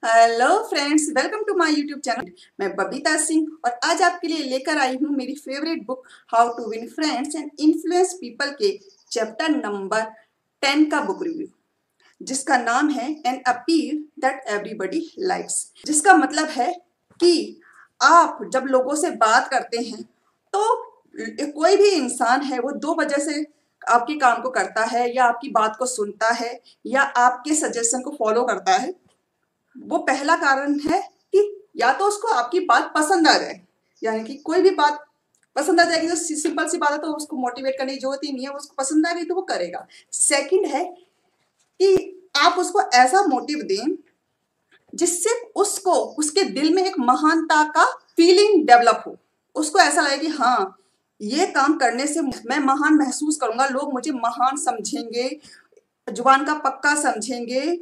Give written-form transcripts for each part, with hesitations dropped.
Hello friends, welcome to my YouTube channel. मैं बबीता सिंह और आज आपके लिए लेकर आई हूँ मेरी favourite book how to win friends and influence people के चैप्टर नंबर 10 का बुक रिव्यू, जिसका नाम है an appeal that everybody likes. जिसका मतलब है कि आप जब लोगों से बात करते हैं तो कोई भी इंसान है वो दो वजह से आपके काम को करता है, या आपकी बात को सुनता है, या आपके सजेशन को फॉलो करता है। वो पहला कारण है कि या तो उसको आपकी बात पसंद आ जाए, यानी कि कोई भी बात पसंद आ जाएगी तो सिंपल सी बात है, तो उसको मोटिवेट करने की जरूरत ही नहीं है, उसको पसंद आ गई तो वो करेगा। सेकंड है कि आप उसको ऐसा मोटिव दें जिससे उसको उसके दिल में एक महानता का फीलिंग डेवलप हो। उसको ऐसा लगे कि हाँ, ये काम करने से मैं महान महसूस करूंगा, लोग मुझे महान समझेंगे, जुबान का पक्का समझेंगे,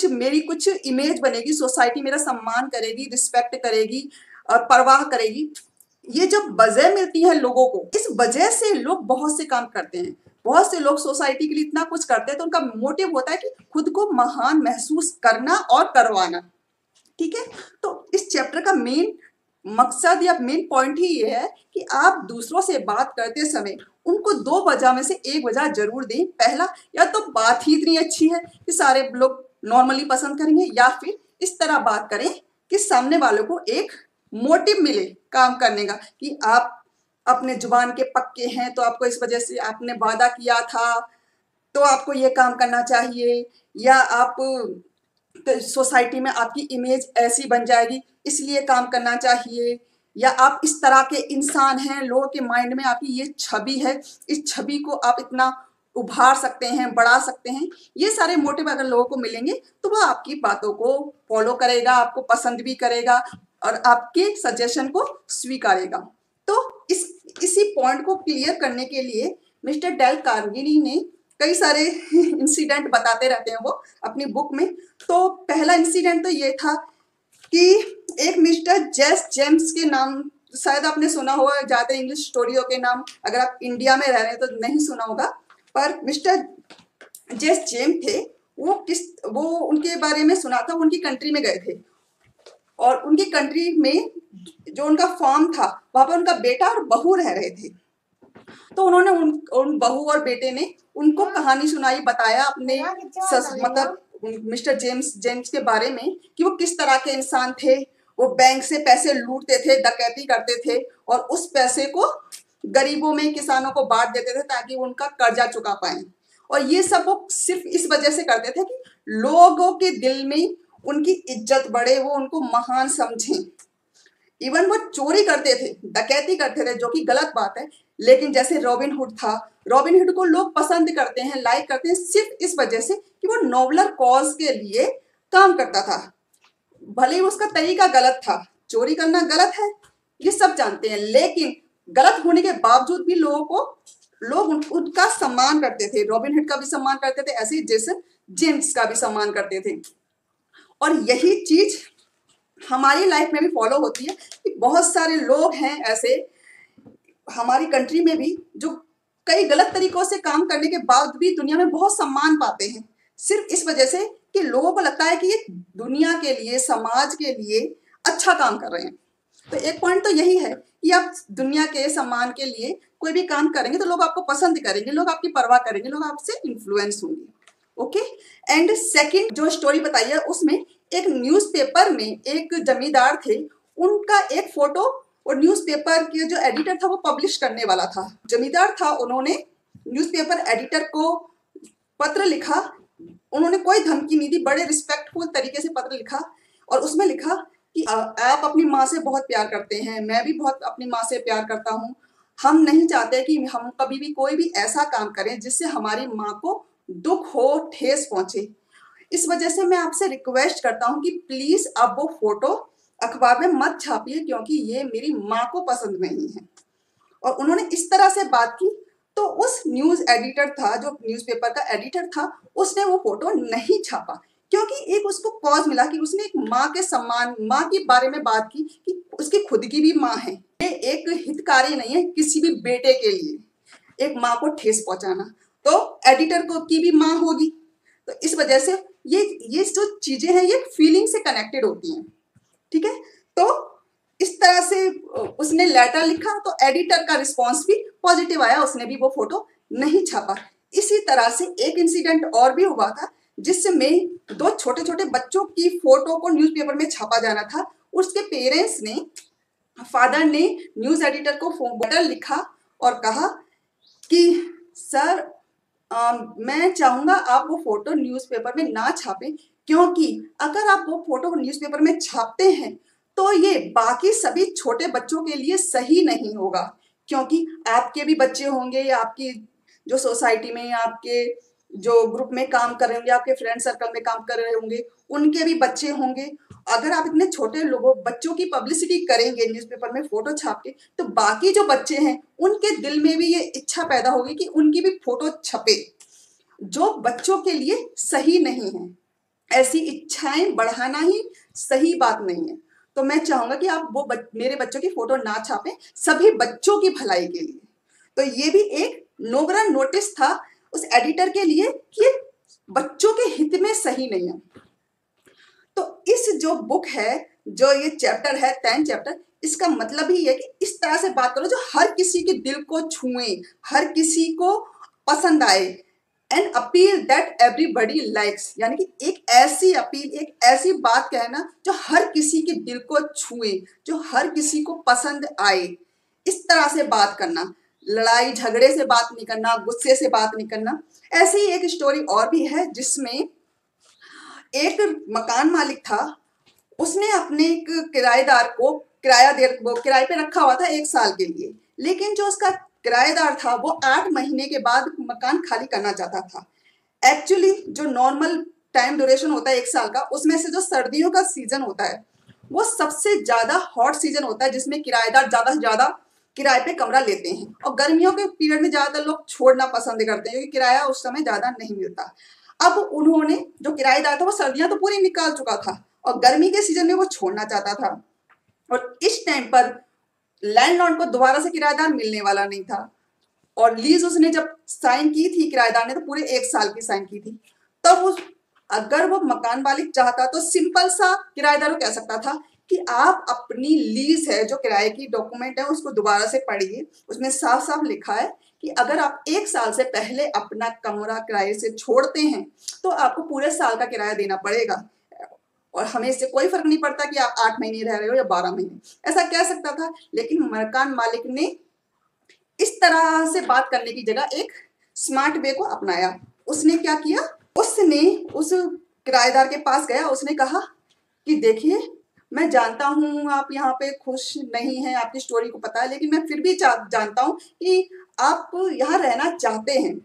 मेरी कुछ इमेज बनेगी, सोसाइटी मेरा सम्मान करेगी, रिस्पेक्ट करेगी और परवाह करेगी। ये जब वजह मिलती है लोगों को, इस वजह से लोग बहुत से काम करते हैं। बहुत से लोग सोसाइटी के लिए इतना कुछ करते हैं तो उनका मोटिव होता है कि खुद को महान महसूस करना और करवाना। ठीक है, तो इस चैप्टर का मेन मकसद या मेन पॉइंट ही ये है कि आप दूसरों से बात करते समय उनको दो वजह में से एक वजह जरूर दें। पहला, या तो बात ही इतनी अच्छी है कि सारे लोग नॉर्मली पसंद करेंगे, या फिर इस तरह बात करें कि सामने वालों को एक मोटिव मिले काम करने का, कि आप अपने जुबान के पक्के हैं, तो आपको इस वजह से आपने वादा किया था तो आपको ये काम करना चाहिए, या आप सोसाइटी में आपकी इमेज ऐसी बन जाएगी इसलिए काम करना चाहिए, या आप इस तरह के इंसान हैं, लोगों के माइंड में आपकी ये छवि है, इस छवि को आप इतना उभार सकते हैं, बढ़ा सकते हैं। ये सारे मोटिव अगर लोगों को मिलेंगे तो वह आपकी बातों को फॉलो करेगा, आपको पसंद भी करेगा और आपके सजेशन को स्वीकारेगा। तो इसी पॉइंट को क्लियर करने के लिए मिस्टर डेल कार्नेगी ने कई सारे इंसिडेंट बताते रहते हैं वो अपनी बुक में। तो पहला इंसिडेंट तो ये था कि एक मिस्टर जेस जेम्स के नाम, शायद आपने सुना होगा, ज्यादा इंग्लिश स्टोरियों के नाम अगर आप इंडिया में रह रहे हैं तो नहीं सुना होगा, पर मिस्टर जेस जेम थे। वो उनके बारे में सुना था, उनकी कंट्री में गए थे और उनकी कंट्री में जो उनका फार्म था वहां पर उनका बेटा और बहू रह रहे थे। तो उन्होंने उन बहू और बेटे ने उनको कहानी सुनाई, बताया अपने मतलब मिस्टर जेम्स जेम्स के बारे में कि वो किस तरह के इंसान थे। वो बैंक से पैसे लूटते थे, डकैती करते थे और उस पैसे को गरीबों में, किसानों को बांट देते थे ताकि वो उनका कर्जा चुका पाए। और ये सब वो सिर्फ इस वजह से करते थे कि लोगों के दिल में उनकी इज्जत बढ़े, वो उनको महान समझें। इवन वो चोरी करते थे, डकैती करते थे, जो कि गलत बात है, लेकिन जैसे रॉबिन हुड था, रॉबिन हुड को लोग पसंद करते हैं, लाइक करते हैं सिर्फ इस वजह से कि वो नोबलर कॉज के लिए काम करता था। भले ही उसका तरीका गलत था, चोरी करना गलत है, ये सब जानते हैं, लेकिन गलत होने के बावजूद भी लोग उनका सम्मान करते थे। रॉबिन हुड का भी सम्मान करते थे, ऐसे ही जेसन जेम्स का भी सम्मान करते थे। और यही चीज हमारी लाइफ में भी फॉलो होती है कि बहुत सारे लोग हैं ऐसे हमारी कंट्री में भी जो कई गलत तरीकों से काम करने के बाद भी दुनिया में बहुत सम्मान पाते हैं, सिर्फ इस वजह से कि लोगों को लगता है कि ये दुनिया के लिए, समाज के लिए अच्छा काम कर रहे हैं। तो एक पॉइंट तो यही है कि आप दुनिया के सम्मान के लिए कोई भी काम करेंगे तो लोग आपको पसंद करेंगे, लोग आपकी परवाह करेंगे, लोग आपसे इन्फ्लुएंस होंगे। ओके, एंड सेकंड जो स्टोरी बताई है उसमें एक न्यूज़पेपर में एक जमींदार थे, उनका एक फोटो और न्यूज़पेपर के जो एडिटर था वो पब्लिश करने वाला था। जमींदार था, उन्होंने न्यूज़पेपर एडिटर को पत्र लिखा, उन्होंने कोई धमकी नहीं दी, बड़े रिस्पेक्टफुल तरीके से पत्र लिखा और उसमें लिखा कि आप अपनी माँ से बहुत प्यार करते हैं, मैं भी बहुत अपनी माँ से प्यार करता हूँ, हम नहीं चाहते कि हम कभी भी कोई भी ऐसा काम करें जिससे हमारी माँ को दुख हो, ठेस पहुंचे। इस वजह से मैं आपसे रिक्वेस्ट करता हूं कि प्लीज आप वो फोटो अखबार में मत छापिए, क्योंकि ये मेरी माँ को पसंद नहीं है। और उन्होंने इस तरह से बात की तो उस न्यूज एडिटर था, जो न्यूज़पेपर का एडिटर था, उसने वो फोटो नहीं छापा, क्योंकि एक उसको कॉज मिला कि उसने एक माँ के सम्मान, माँ के बारे में बात की कि उसकी खुद की भी माँ है। ये एक हितकारी नहीं है किसी भी बेटे के लिए, एक माँ को ठेस पहुंचाना। तो एडिटर को की भी माँ होगी, तो इस वजह से ये जो चीजें हैं ये फीलिंग से कनेक्टेड होती हैं, ठीक है। तो इस तरह से उसने लेटर लिखा तो एडिटर का रिस्पॉन्स भी पॉजिटिव आया, उसने भी वो फोटो नहीं छापा। इसी तरह से एक इंसिडेंट और भी हुआ था जिसमें दो छोटे छोटे बच्चों की फोटो को न्यूज़पेपर में छापा जाना था। उसके पेरेंट्स ने, फादर ने न्यूज एडिटर को लेटर लिखा और कहा कि सर मैं चाहूंगा आप वो फोटो न्यूज़पेपर में ना छापें, क्योंकि अगर आप वो फोटो न्यूज़पेपर में छापते हैं तो ये बाकी सभी छोटे बच्चों के लिए सही नहीं होगा, क्योंकि आपके भी बच्चे होंगे या आपकी जो सोसाइटी में या आपके जो ग्रुप में काम कर रहे होंगे, आपके फ्रेंड सर्कल में काम कर रहे होंगे, उनके भी बच्चे होंगे। अगर आप इतने छोटे लोगों बच्चों की पब्लिसिटी करेंगे न्यूज़पेपर में फोटो छाप के, तो बाकी जो बच्चे हैं उनके दिल में भी ये इच्छा पैदा होगी कि उनकी भी फोटो छपे, जो बच्चों के लिए सही नहीं है। ऐसी इच्छाएं बढ़ाना ही सही बात नहीं है। तो मैं चाहूंगा कि आप वो मेरे बच्चों की फोटो ना छापें, सभी बच्चों की भलाई के लिए। तो ये भी एक नोबरा नोटिस था उस एडिटर के लिए कि बच्चों के हित में सही नहीं है। तो इस जो बुक है, जो ये चैप्टर है 10 चैप्टर, इसका मतलब ही है कि इस तरह से बात करो जो हर किसी के दिल को छुए, हर किसी को पसंद आए। N appeal that everybody likes, यानी कि एक ऐसी अपील, एक ऐसी बात कहना जो हर किसी के दिल को छुए, जो हर किसी को पसंद आए। इस तरह से बात करना, लड़ाई झगड़े से बात नहीं करना, गुस्से से बात नहीं करना। ऐसी ही एक स्टोरी और भी है जिसमें एक मकान मालिक था, उसने अपने एक किराएदार को किराए पे रखा हुआ था 1 साल के लिए, लेकिन जो उसका किराएदार था वो 8 महीने के बाद मकान खाली करना चाहता था। एक्चुअली जो नॉर्मल टाइम ड्यूरेशन होता है 1 साल का, उसमें से जो सर्दियों का सीजन होता है वो सबसे ज्यादा हॉट सीजन होता है, जिसमें किराएदार ज्यादा से ज्यादा किराए पे कमरा लेते हैं, और गर्मियों के पीरियड में ज्यादातर लोग छोड़ना पसंद करते हैं क्योंकि किराया उस समय ज्यादा नहीं मिलता। अब उन्होंने, जो किराएदार था वो सर्दियां तो पूरी निकाल चुका था और गर्मी के सीजन में वो छोड़ना चाहता था, और इस टाइम पर लैंडलॉर्ड को दोबारा से किराएदार मिलने वाला नहीं था। और लीज उसने जब साइन की थी किराएदार ने, तो पूरे 1 साल की साइन की थी। तब उस, अगर वो मकान मालिक चाहता तो सिंपल सा किराएदार को कह सकता था कि आप अपनी लीज है, जो किराए की डॉक्यूमेंट है, उसको दोबारा से पढ़िए, उसमें साफ साफ लिखा है कि अगर आप 1 साल से पहले अपना कमरा किराए से छोड़ते हैं तो आपको पूरे साल का किराया देना पड़ेगा, और हमें इससे कोई फर्क नहीं पड़ता कि आप 8 महीने रह रहे हो या 12 महीने, ऐसा कह सकता था। लेकिन मकान मालिक ने इस तरह से बात करने की जगह एक स्मार्ट वे को अपनाया। उसने क्या किया, उसने उस किराएदार के पास गया, उसने कहा कि देखिए मैं जानता हूँ आप यहाँ पे खुश नहीं हैं, आपकी स्टोरी को पता है, लेकिन मैं फिर भी जानता हूँ कि आप यहाँ रहना चाहते हैं।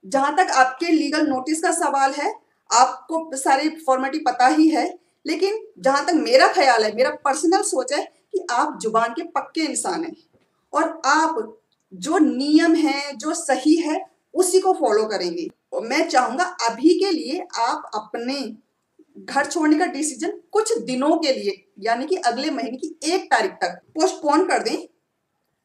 जहां तक आपके लीगल नोटिस का सवाल है, आपको सारी फॉर्मेलिटी पता ही है, लेकिन जहां तक मेरा ख्याल है, मेरा पर्सनल सोच है कि आप जुबान के पक्के इंसान हैं और आप जो नियम है, जो सही है, उसी को फॉलो करेंगे। और मैं चाहूंगा अभी के लिए आप अपने घर छोड़ने का डिसीजन कुछ दिनों के लिए, यानी कि अगले महीने की 1 तारीख तक पोस्टपोन कर दें,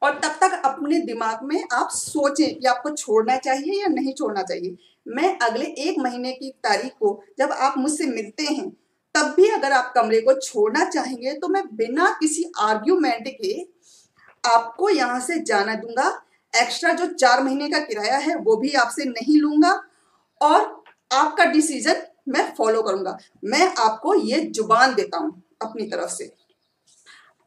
और तब तक अपने दिमाग में आप सोचें कि आपको छोड़ना चाहिए या नहीं छोड़ना चाहिए। मैं अगले 1 महीने की तारीख को जब आप मुझसे मिलते हैं, तब भी अगर आप कमरे को छोड़ना चाहेंगे तो मैं बिना किसी आर्ग्यूमेंट के आपको यहाँ से जाना दूंगा। एक्स्ट्रा जो 4 महीने का किराया है वो भी आपसे नहीं लूंगा, और आपका डिसीजन मैं फॉलो करूंगा। मैं आपको ये जुबान देता हूं अपनी तरफ से,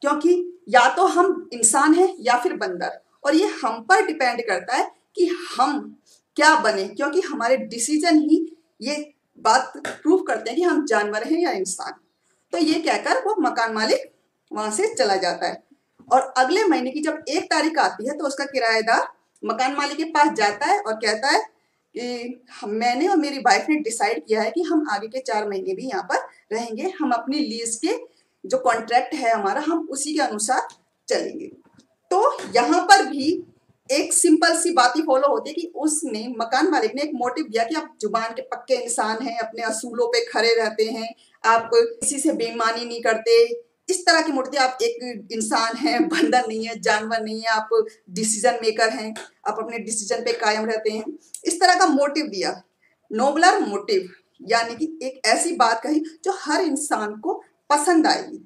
क्योंकि या तो हम इंसान हैं या फिर बंदर, और ये हम पर डिपेंड करता है कि हम क्या बने, क्योंकि हमारे डिसीजन ही ये बात प्रूव करते हैं कि हम जानवर हैं या इंसान। तो ये कहकर वो मकान मालिक वहां से चला जाता है, और अगले महीने की जब 1 तारीख आती है तो उसका किराएदार मकान मालिक के पास जाता है और कहता है कि मैंने और मेरी वाइफ ने डिसाइड किया है कि हम आगे के 4 महीने भी यहाँ पर रहेंगे, हम अपनी लीज के जो कॉन्ट्रैक्ट है हमारा, हम उसी के अनुसार चलेंगे। तो यहाँ पर भी एक सिंपल सी बात ही फॉलो होती है कि उसने, मकान मालिक ने एक मोटिव दिया कि आप जुबान के पक्के इंसान हैं, अपने असूलों पे खड़े रहते हैं, आप किसी से बेईमानी नहीं करते, इस तरह की मूर्ति, आप एक इंसान हैं, बंदर नहीं है, जानवर नहीं है, आप डिसीजन मेकर हैं, आप अपने डिसीजन पे कायम रहते हैं। इस तरह का मोटिव दिया, नोबलर मोटिव। यानी कि एक ऐसी बात कही जो हर इंसान को पसंद आएगी,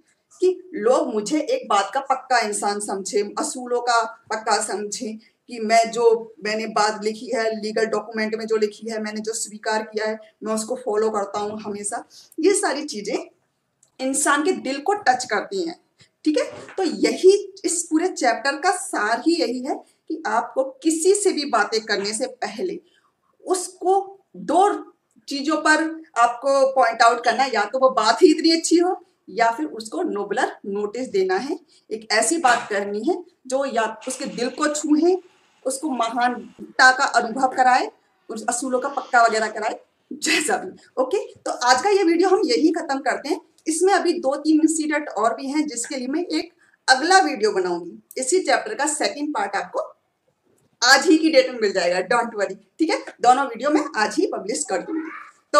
कि लोग मुझे एक बात का पक्का इंसान समझे, असूलों का पक्का समझे, कि मैंने बात लिखी है, लीगल डॉक्यूमेंट में जो लिखी है, मैंने जो स्वीकार किया है, मैं उसको फॉलो करता हूँ हमेशा। ये सारी चीजें इंसान के दिल को टच करती हैं। ठीक है, तो यही इस पूरे चैप्टर का सार ही यही है कि आपको किसी से भी बातें करने से पहले उसको दो चीजों पर आपको पॉइंट आउट करना है, या तो वो बात ही इतनी अच्छी हो या फिर उसको नोबलर नोटिस देना है। एक ऐसी बात करनी है जो या उसके दिल को छूहे, उसको महानता का अनुभव कराए, उस असूलों का पक्का वगैरह कराए, जैसा भी। ओके, तो आज का ये वीडियो हम यही खत्म करते हैं। इसमें अभी 2-3 इंसिडेंट और भी हैं जिसके लिए मैं एक अगला वीडियो बनाऊंगी। इसी चैप्टर का सेकंड पार्ट आपको आज ही की डेट में मिल जाएगा, डोंट वरी। ठीक है, दोनों वीडियो मैं आज ही पब्लिश कर दूंगी। तो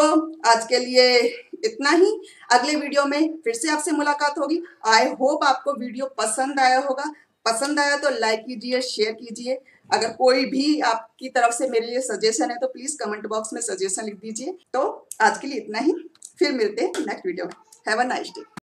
आज के लिए इतना ही। अगले वीडियो में फिर से आपसे मुलाकात होगी। आई होप आपको वीडियो पसंद आया होगा। पसंद आया तो लाइक कीजिए, शेयर कीजिए। अगर कोई भी आपकी तरफ से मेरे लिए सजेशन है तो प्लीज कमेंट बॉक्स में सजेशन लिख दीजिए। तो आज के लिए इतना ही, फिर मिलते हैं नेक्स्ट वीडियो में। Have a nice day.